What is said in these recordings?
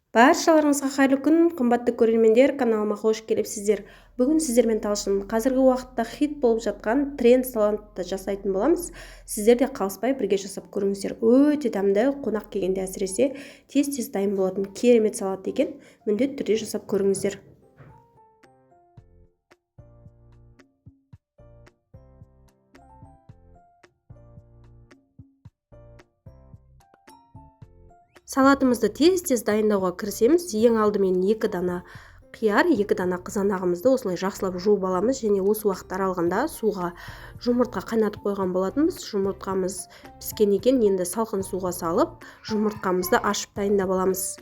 Баршаларыңызға қайырлы күн, қымбатты көрермендер, каналыма қош келіпсіздер. Бүгін сіздермен талшын қазіргі уақытта хит болып жатқан тренд салатты жасайтын боламыз. Сіздер де қалыспай бірге жасап көріңіздер. Өте дәмді, қонақ келгенде әсіресе тез дайын болатын керемет салат екен. Міндетті түрде жасап көріңіздер. Салатымызды тез дайындауға кірісеміз. Ең алдымен 2 дана қияр, 2 дана қызанағымызды осылай жақсылап жуып аламыз және осы уақыт аралығында суға жұмыртқа қайнатып қойған болатынбыз. Жұмыртқамыз піскен екен, енді салқын суға салып, жұмыртқамызды ашып дайындап аламыз.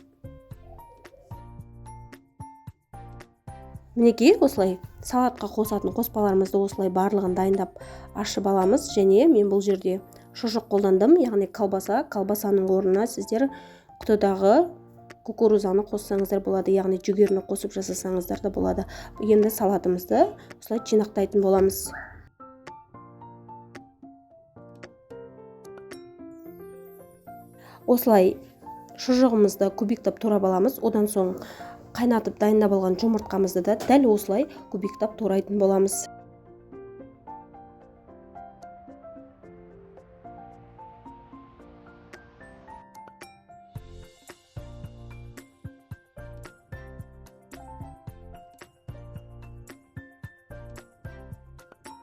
Мінекей, осылай салатқа қосатын қоспаларымызды осылай барлығын дайындап ашып аламыз және мен бұл жерде шұжық қолдандым, яғни колбасаның орнына сіздер құтыдағы кукурузаны қоссаңыздар болады, яғни жүгеріні қосып жасасаңыздар да болады. Енді салатымызды осылай жинақтайтын боламыз. Осылай шұжығымызды кубиктап турап аламыз. Одан соң қайнатып дайындап алған жұмыртқамызды да дәл осылай кубиктап турайтын боламыз.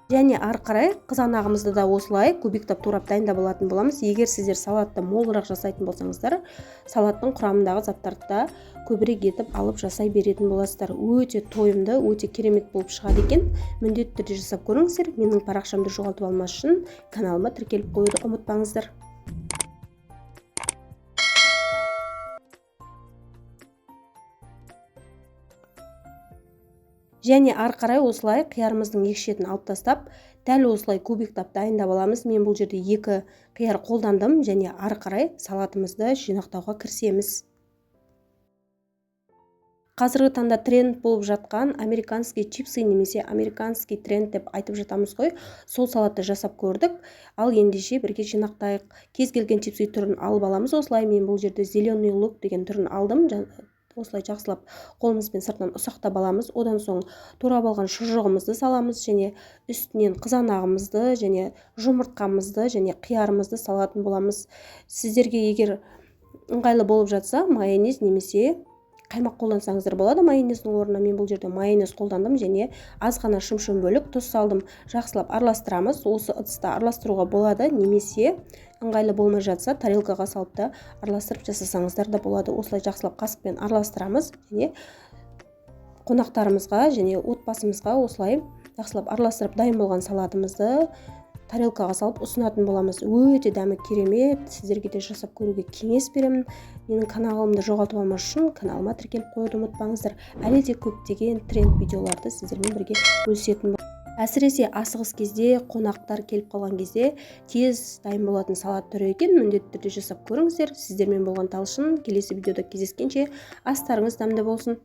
Және ары қарай қызанағымызды да осылай кубиктап турап дайындап алатын боламыз. Егер сіздер салатты молырақ жасайтын болсаңыздар, салаттың құрамындағы заттарды да көбірек етіп алып жасай беретін боласыздар. Өте тойымды, өте керемет болып шығады екен. Міндетті түрде жасап көріңіздер. Менің парақшамды жоғалтып алмас үшін каналыма тіркеліп қоюды ұмытпаңыздар. Және ары қарай осылай қиярымыздың екі шетін алып тастап, дәл осылай кубиктап дайындап аламыз. Мен бұл жерде 2 қияр қолдандым және ары қарай салатымызды жинақтауға кірісеміз. Қазіргі таңда тренд болып жатқан американский чипсы немесе американский тренд деп айтып жатамыз ғой. Сол салатты жасап көрдік. Ал ендеше бірге жинақтайық. Кез келген чипсы түрін алып аламыз. Осылай мен бұл жерде зеленый лук деген түрін алдым. Осылай жақсылап қолымызбен сыртынан ұсақтап аламыз. Одан соң турап алған шұжығымызды саламыз және үстінен қызанағымызды және жұмыртқамызды және қиярымызды салатын боламыз. Сіздерге егер ыңғайлы болып жатса, майонез немесе қаймақ қолдансаңыздар болады. Майонездің орнына мен бұл жерде майонез қолдандым және аз ғана шым бөлік тұз салдым. Жақсылап араластырамыз. Осы ыдыста араластыруға болады, немесе ыңғайлы болмай жатса тарелкаға салып та араластырып жасасаңыздар да болады. Осылай жақсылап қасықпен араластырамыз және қонақтарымызға және отбасымызға осылай жақсылап араластырып дайын болған салатымызды тарелкаға салып ұсынатын боламыз. Өте дәмі керемет. Сіздерге де жасап көруге кеңес беремін. Менің каналымды жоғалтып алмас үшін каналыма тіркеліп қоюды ұмытпаңыздар. Әлі де көптеген тренд видеоларды сіздермен бірге бөлісетін боламын. Әсіресе асығыс кезде, қонақтар келіп қалған кезде тез дайын болатын салат түрі екен. Міндетті түрде жасап көріңіздер. Сіздермен болған талшын. Келесі видеода кездескенше астарыңыз дәмді болсын.